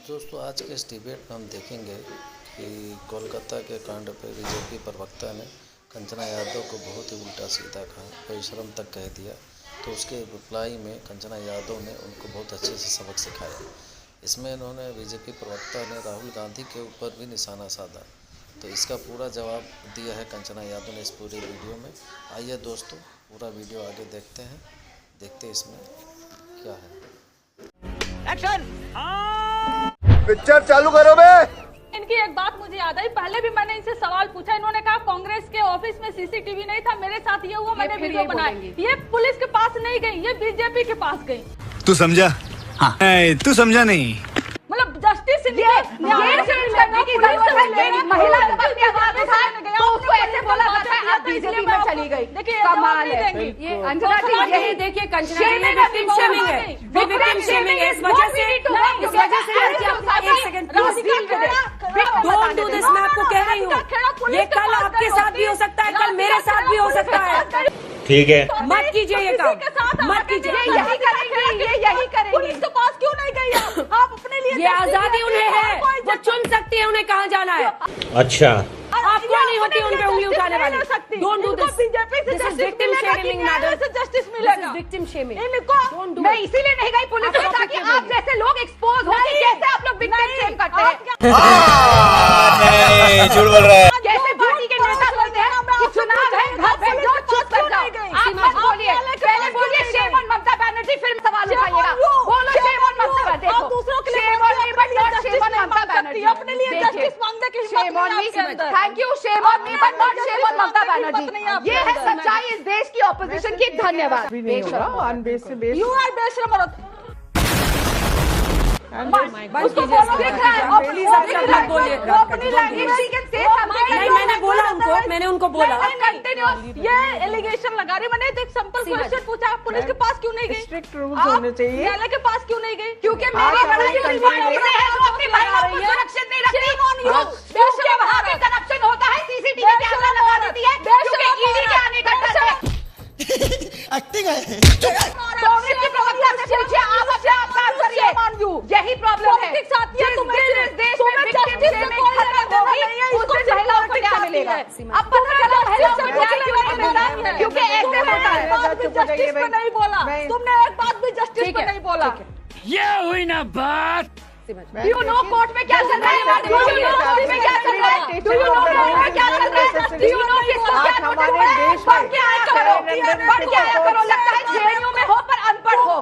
दोस्तों आज के इस डिबेट में हम देखेंगे कि कोलकाता के कांड पे बीजेपी प्रवक्ता ने कंचना यादव को बहुत ही उल्टा सीधा कहा, बेशर्म तक कह दिया। तो उसके रिप्लाई में कंचना यादव ने उनको बहुत अच्छे से सबक सिखाया। इसमें इन्होंने बीजेपी प्रवक्ता ने राहुल गांधी के ऊपर भी निशाना साधा। तो इसका पूरा जवाब दिया है कंचना यादव ने इस पूरे वीडियो में। आइए दोस्तों पूरा वीडियो आगे देखते हैं, देखते इसमें क्या है। एक्शन! पिक्चर चालू करो बे। इनकी एक बात मुझे याद आई, पहले भी मैंने इनसे सवाल पूछा, इन्होंने कहा कांग्रेस के ऑफिस में सीसीटीवी नहीं था, मेरे साथ ये हुआ, मैंने वीडियो बनाई। ये पुलिस के पास नहीं गई, ये बीजेपी के पास गई। तू समझा? हाँ। तू समझा नहीं। मतलब जस्टिस महिला अपनी आवाज उठाए तो उसको ऐसे बोला जाता है आप बीजेपी में चली गई। देखिए कमाल है। ये अंजना जी यही देखिए कंचना जी विक्टिम शेमिंग है, विक्टिम शेमिंग है। इस वजह से एक second please deal with it, don't do this. मैं आपको कह रही हूँ ये कल आपके साथ भी हो सकता है, कल मेरे साथ भी हो सकता है। ठीक है, मत कीजिए ये काम, मत कीजिए। यही करेंगे, ये यही करेंगे। पुलिस के पास क्यों नहीं गई आप अपने लिए? ये आजादी उन्हें है, वो चुन सकती है उन्हें कहाँ जाना है। अच्छा आपको नहीं होती उन पे उंगली उठाने वाली। Don't do this. बीजेपी से this is victim shaming madam, justice मिलेगा। Victim shaming. इनको मैं इसीलिए नहीं गई पुलिस में ताकि आप जैसे लोग एक्सपोज हो कि कैसे आप लोग विक्टिम शेम करते हैं। नहीं, झूठ बोल रहा है। कैसे पार्टी के नेता बोलते हैं कि चुनाव है, घर पे जाओ, चुप कर जाओ। आप मत बोलिए, पहले बोलिए शेम ऑन ममता बनर्जी, फिर सवाल उठाइएगा। बोलो शेम ऑन ममता बनर्जी। देखो दूसरों के लिए shame on me but not shame on Mamata Banerjee. अपने लिए जस्टिस मांगने की हिम्मत शेम ऑन मी, नहीं आपके अंदर। Thank you. Shame on me but not shame on Mamata Banerjee. ये है सच्चाई इस देश की ऑपोजिशन की। धन्यवाद। यू आर बेशरम औरत। उसको प्लीज आप सब मत बोलिए। अपनी language she can say something. नहीं, मैंने बोला उनको, मैंने उनको बोला। ये एलिगेशन लगा रही। मैंने एक सिंपल क्वेश्चन पूछा, पुलिस के पास क्यों नहीं गई? स्ट्रिक्ट रूल्स होने चाहिए। न्यायालय के पास क्यों नहीं गई? क्योंकि मेरी लड़ाई अपनी महिलाओं को सुरक्षित नहीं रखती। क्योंकि वहाँ पे करप्शन होता है, सीसीटीवी कैमरा लगा देती है, क्योंकि ईडी के आने का डर है। एक्टिंग है। कांग्रेस के प्रवक्ता से पूछिए, आप अपने आप बात करिए। यही प्रॉब्लम है। जिस दिन इस देश में विक्टिम शेमिंग खत्म होगी, उस दिन महिलाओं को न्याय मिलेगा। अब पता चला महिलाओं को न्याय क्यों नहीं मिलता है, क्योंकि ऐसे होता है। जस्टिस पे नहीं बोला तुमने, एक बात भी जस्टिस पे नहीं बोला। ये हुई ना बात। You know कोर्ट में क्या चल रहा है? Do you know कोर्ट में क्या चल रहा है? Do you know कोर्ट में क्या चल रहा है? Do you know किसको क्या नोटिस है? पढ़ के आया करो, पढ़ के आया करो। लगता है जेएनयू में हो पर अनपढ़ हो।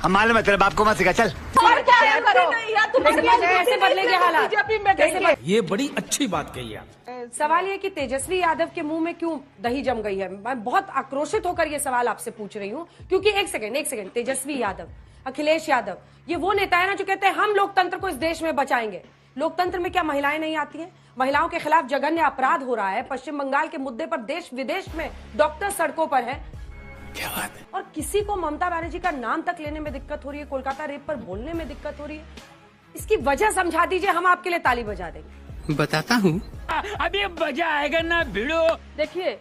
हम मालूम है तेरे बाप को मत सिखा, चल। पढ़ के आया करो। कैसे बदलेंगे हालात? बीजेपी में कैसे? ये बड़ी अच्छी बात कही आप। सवाल ये कि तेजस्वी यादव के मुंह में क्यों दही जम गई है। मैं बहुत आक्रोशित होकर ये सवाल आपसे पूछ रही हूँ, क्योंकि एक सेकंड, तेजस्वी यादव, अखिलेश यादव, ये वो नेता है ना जो कहते हैं हम लोकतंत्र को इस देश में बचाएंगे। लोकतंत्र में क्या महिलाएं नहीं आती हैं? महिलाओं के खिलाफ जघन्य अपराध हो रहा है। पश्चिम बंगाल के मुद्दे पर देश विदेश में डॉक्टर सड़कों पर है। क्या बात है? और किसी को ममता बनर्जी का नाम तक लेने में दिक्कत हो रही है, कोलकाता रेप पर बोलने में दिक्कत हो रही है। इसकी वजह समझा दीजिए, हम आपके लिए ताली बजा देंगे। बताता हूँ। अभी मजा आएगा ना भिड़ो। देखिए,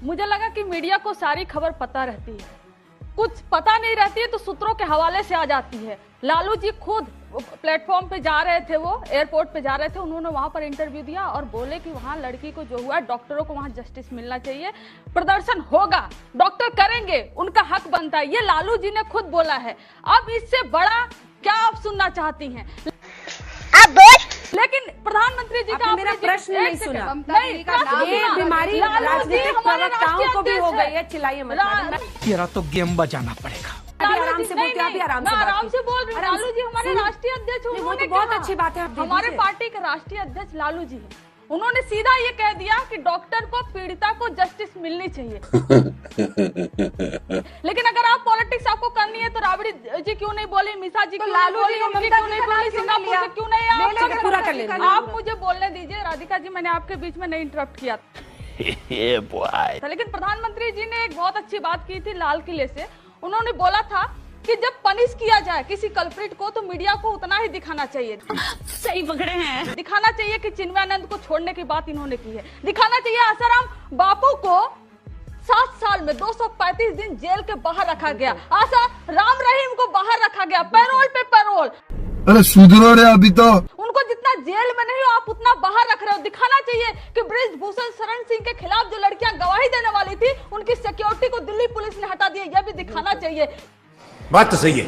मुझे लगा कि मीडिया को सारी खबर पता रहती है, कुछ पता नहीं रहती है तो सूत्रों के हवाले से आ जाती है। लालू जी खुद प्लेटफॉर्म पे जा रहे थे, वो एयरपोर्ट पे जा रहे थे, उन्होंने वहां पर इंटरव्यू दिया और बोले कि वहां लड़की को जो हुआ, डॉक्टरों को वहां जस्टिस मिलना चाहिए, प्रदर्शन होगा, डॉक्टर करेंगे, उनका हक बनता है। ये लालू जी ने खुद बोला है। अब इससे बड़ा क्या आप सुनना चाहती हैं? लेकिन प्रधानमंत्री जी का मेरा प्रश्न नहीं सुना। नहीं, ये बीमारी राजनीतिक प्रवक्ताओं को भी हो गई है। चिल्लाइए मत। तेरा तो गेम बजाना पड़ेगा। अभी आराम से बोलते, अभी आराम से बोल रही हूँ। लालू जी हमारे राष्ट्रीय अध्यक्ष, वो तो बहुत अच्छी बात है। हमारे पार्टी के राष्ट्रीय अध्यक्ष लालू जी है, उन्होंने सीधा ये कह दिया कि डॉक्टर को, पीड़िता को जस्टिस मिलनी चाहिए। लेकिन अगर आप पॉलिटिक्स आपको करनी है तो राबड़ी जी क्यों नहीं बोली, मिसा जी क्यों नहीं बोली, उनकी क्यों नहीं बोली, सिंगापुर से क्यों नहीं? आप पूरा कर लेंगे। आप मुझे बोलने दीजिए। राधिका जी, मैंने आपके बीच में नहीं इंटरप्ट किया था। लेकिन प्रधानमंत्री जी ने एक बहुत अच्छी बात की थी लाल किले से। उन्होंने बोला था कि जब पनिश किया जाए किसी कल्प्रिट को तो मीडिया को उतना ही दिखाना चाहिए। सही पकड़े हैं। दिखाना चाहिए कि चिन्मयानंद को छोड़ने की बात इन्होंने की है। दिखाना चाहिए आसाराम बापू को 7 साल में 235 दिन जेल के बाहर रखा गया। आशा राम रहीम को बाहर रखा गया, पैरोल पे पैरोल। अरे सुधरो रे अभी तो। उनको जितना जेल में नहीं हो आप उतना बाहर रख रहे हो। दिखाना चाहिए कि बृजभूषण शरण सिंह के खिलाफ जो लड़कियां गवाही देने वाली थी उनकी सिक्योरिटी को दिल्ली पुलिस ने हटा दिया। यह भी दिखाना चाहिए। बात तो सही है।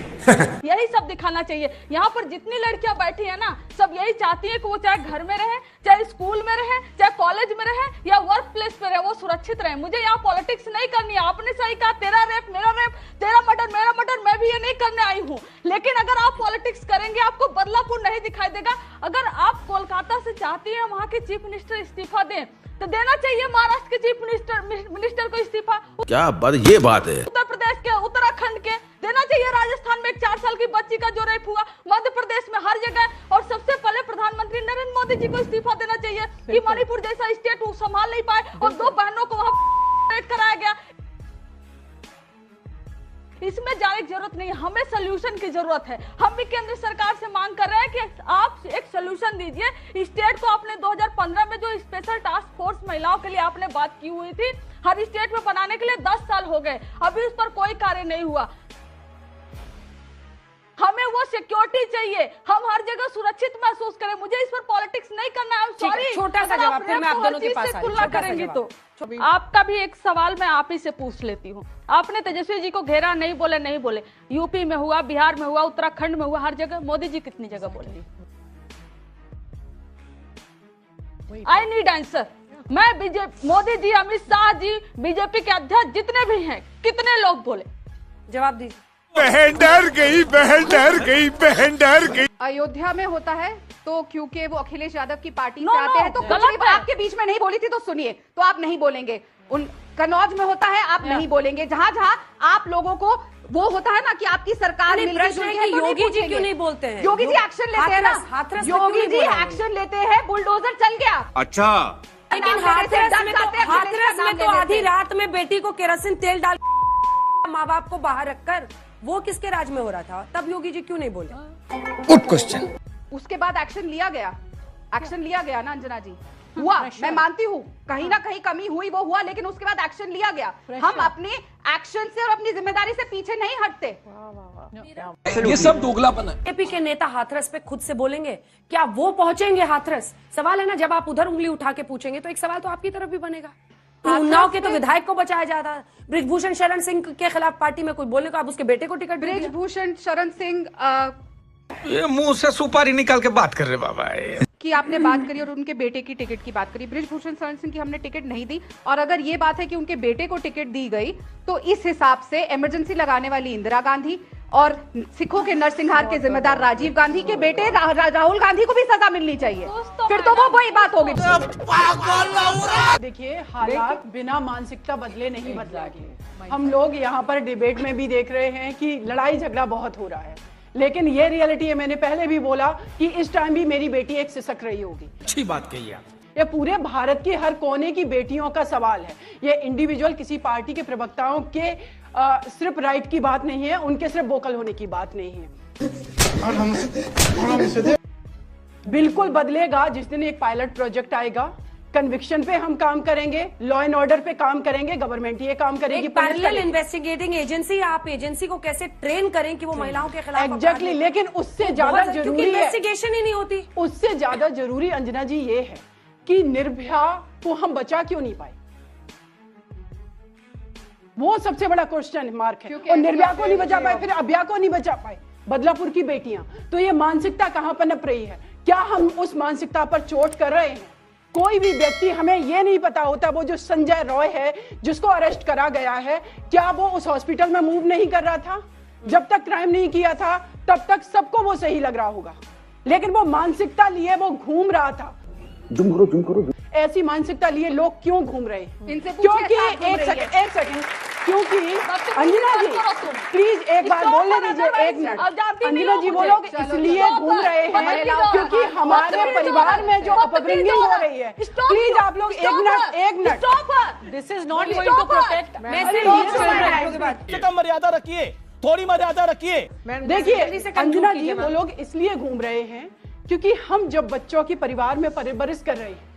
यही सब दिखाना चाहिए। यहाँ पर जितनी लड़कियां बैठी है ना, सब यही चाहती है कि वो चाहे घर में रहे, चाहे स्कूल में रहे, चाहे कॉलेज में रहे या वर्क प्लेस पे रहे, वो सुरक्षित रहे। मुझे यहाँ पॉलिटिक्स नहीं करनी है। आपने सही कहा, तेरा रेप मेरा रेप, तेरा मर्डर मेरा मर्डर, मैं भी ये नहीं करने आई हूँ। लेकिन अगर आप पॉलिटिक्स करेंगे आपको बदलापुर नहीं दिखाई देगा। अगर आप कोलकाता से चाहती हैं वहाँ के चीफ मिनिस्टर इस्तीफा दें तो देना चाहिए महाराष्ट्र के चीफ मिनिस्टर को इस्तीफा। क्या बात, ये बात है। उत्तर प्रदेश के, उत्तराखंड के देना चाहिए। राजस्थान में एक 4 साल की बच्ची का जो रेप हुआ, मध्य प्रदेश में, हर जगह। और सबसे पहले प्रधानमंत्री नरेंद्र मोदी जी को इस्तीफा देना चाहिए कि मणिपुर जैसा स्टेट वो संभाल नहीं पाए और 2 बहनों को वहां रेप कराया गया। इसमें जाने की जरूरत नहीं है, हमें सोल्यूशन की जरूरत है। हम भी केंद्र सरकार से मांग कर रहे हैं कि आप एक सोल्यूशन दीजिए। स्टेट को आपने 2015 में जो स्पेशल टास्क फोर्स महिलाओं के लिए आपने बात की हुई थी, हर स्टेट में बनाने के लिए 10 साल हो गए, अभी उस पर कोई कार्य नहीं हुआ। हमें वो सिक्योरिटी चाहिए, हम हर जगह सुरक्षित महसूस करें। मुझे इस पर पॉलिटिक्स नहीं करना है। सॉरी, छोटा सा जवाब, फिर मैं आप दोनों के पास तुलना करेंगी तो आपका भी एक सवाल मैं आप ही से पूछ लेती हूँ। आपने तेजस्वी जी को घेरा, नहीं बोले नहीं बोले। यूपी में हुआ, बिहार में हुआ, उत्तराखंड में हुआ, हर जगह। मोदी जी कितनी जगह बोले? I need answer. मैं बीजेपी, मोदी जी, अमित शाह जी, बीजेपी के अध्यक्ष जितने भी हैं, कितने लोग बोले? जवाब दीजिए। बहन डर गई, बहन डर गई, बहन डर गई। अयोध्या में होता है तो क्योंकि वो अखिलेश यादव की पार्टी No, से आते no, हैं तो गलत कुछ भी है। आपके बीच में नहीं बोली थी तो सुनिए, तो आप नहीं बोलेंगे। उन कन्नौज में होता है, आप नहीं बोलेंगे। जहां जहां आप लोगों को वो होता है ना कि आपकी सरकार नहीं, मिलती प्रश्न है जुलती कि तो नहीं योगी जी पूछेंगे। क्यों नहीं बोलते हैं? योगी जी एक्शन लेते हैं ना, हाथरस में क्यों योगी नहीं जी बोल रहे हैं? एक्शन लेते हैं। बुलडोजर चल गया। अच्छा, लेकिन हाथरस में तो आधी रात में बेटी को केरोसिन तेल डाल माँ बाप को बाहर रखकर, वो किसके राज में हो रहा था? तब योगी जी क्यों नहीं बोले? Good question. उसके बाद एक्शन लिया गया, एक्शन लिया गया ना अंजना जी, हुआ। मैं मानती हूँ कहीं ना कहीं कमी हुई, वो हुआ, लेकिन उसके बाद एक्शन लिया गया। हम अपने एक्शन से और अपनी जिम्मेदारी से पीछे नहीं हटते। ये सब दोगलापन है। बीजेपी के नेता हाथरस पे खुद से बोलेंगे? क्या वो पहुंचेंगे हाथरस? सवाल है ना, जब आप उधर उंगली उठा के पूछेंगे तो एक सवाल तो आपकी तरफ भी बनेगा। उन्नाव के तो विधायक को बचाया जाता है, बृजभूषण शरण सिंह के खिलाफ पार्टी में कोई बोलने को, आप उसके बेटे को टिकट दे दिया। बृजभूषण शरण सिंह ये मुंह से सुपारी निकाल के बात कर रहे बाबा। की आपने बात करी और उनके बेटे की टिकट की बात करी। बृजभूषण शरण सिंह की हमने टिकट नहीं दी, और अगर ये बात है कि उनके बेटे को टिकट दी गई तो इस हिसाब से इमरजेंसी लगाने वाली इंदिरा गांधी और सिखों के नरसंहार के जिम्मेदार राजीव गांधी के बेटे राहुल गांधी को भी सजा मिलनी चाहिए। फिर तो वो वही बात होगी। देखिए, हालात बिना मानसिकता बदले नहीं बदलेंगे। हम लोग यहाँ पर डिबेट में भी देख रहे हैं कि लड़ाई झगड़ा बहुत हो रहा है, लेकिन ये रियलिटी है। मैंने पहले भी बोला कि इस टाइम भी मेरी बेटी एक सिसक रही होगी। अच्छी बात कही आप। ये पूरे भारत की हर कोने की बेटियों का सवाल है। ये इंडिविजुअल किसी पार्टी के प्रवक्ताओं के सिर्फ राइट की बात नहीं है, उनके सिर्फ वोकल होने की बात नहीं है। बिल्कुल बदलेगा जिस दिन एक पायलट प्रोजेक्ट आएगा। कन्विक्शन पे हम काम करेंगे, लॉ एंड ऑर्डर पे काम करेंगे, गवर्नमेंट ये काम करेगी। पैरेलल इन्वेस्टिगेटिंग एजेंसी, आप एजेंसी को कैसे ट्रेन करें कि वो महिलाओं के खिलाफ एग्जैक्टली, लेकिन उससे ज्यादा जरूरी है, इन्वेस्टिगेशन ही नहीं होती। उससे ज्यादा जरूरी अंजना जी ये है कि निर्भया को हम बचा क्यों नहीं पाए, वो सबसे बड़ा क्वेश्चन मार्क है। और निर्भया को नहीं बचा पाए, फिर अभया को नहीं बचा पाए, बदलापुर की बेटियां। तो ये मानसिकता कहां पनप रही है? क्या हम उस मानसिकता पर चोट कर रहे हैं? कोई भी व्यक्ति, हमें ये नहीं पता होता, वो जो संजय रॉय है जिसको अरेस्ट करा गया है, क्या वो उस हॉस्पिटल में मूव नहीं कर रहा था? जब तक क्राइम नहीं किया था तब तक सबको वो सही लग रहा होगा, लेकिन वो मानसिकता लिए वो घूम रहा था। जुम करो। ऐसी मानसिकता लिए लोग क्यों घूम रहे हैं? क्योंकि एक सेकंड, क्योंकि अंजना जी प्लीज एक बार बोलने दीजिए, एक मिनट। अंजना जी, वो लोग इसलिए घूम रहे हैं क्योंकि हमारे परिवार में जो अपब्रिंगिंग हो रही है। प्लीज आप लोग एक minute. This is not going to protect. मैं मर्यादा रखिए, थोड़ी मर्यादा रखिए। देखिए अंजना जी, वो लोग इसलिए घूम रहे हैं क्योंकि हम जब बच्चों की परिवार में परवरिश कर रहे हैं,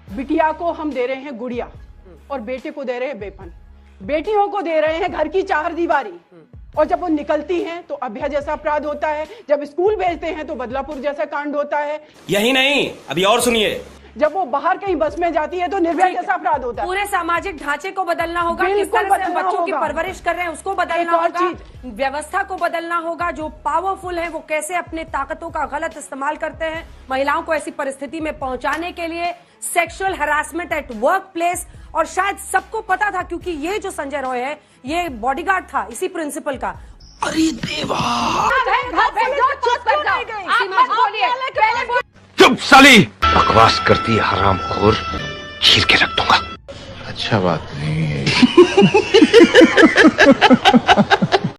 बिटिया को हम दे रहे हैं गुड़िया और बेटे को दे रहे हैं बेपन, बेटियों को दे रहे हैं घर की चार दीवारी, और जब वो निकलती हैं तो अभया जैसा अपराध होता है, जब स्कूल भेजते हैं तो बदलापुर जैसा कांड होता है। यही नहीं, अभी और सुनिए। जब वो बाहर कहीं बस में जाती है तो निर्भया जैसा अपराध होता है। पूरे सामाजिक ढांचे को बदलना होगा, किस बिल्कुल तरह से हम बदलना बच्चों की होगा। परवरिश कर रहे हैं उसको बदलना एक और होगा, व्यवस्था को बदलना होगा। जो पावरफुल है वो कैसे अपने ताकतों का गलत इस्तेमाल करते हैं महिलाओं को ऐसी परिस्थिति में पहुंचाने के लिए। Sexual harassment at work place, और शायद सबको पता था क्योंकि ये जो संजय रॉय है ये बॉडीगार्ड था इसी प्रिंसिपल का। अरे देवा, चुप साली, बकवास करती है हरामखोर, चीर के रख दूंगा। अच्छा बात नहीं है।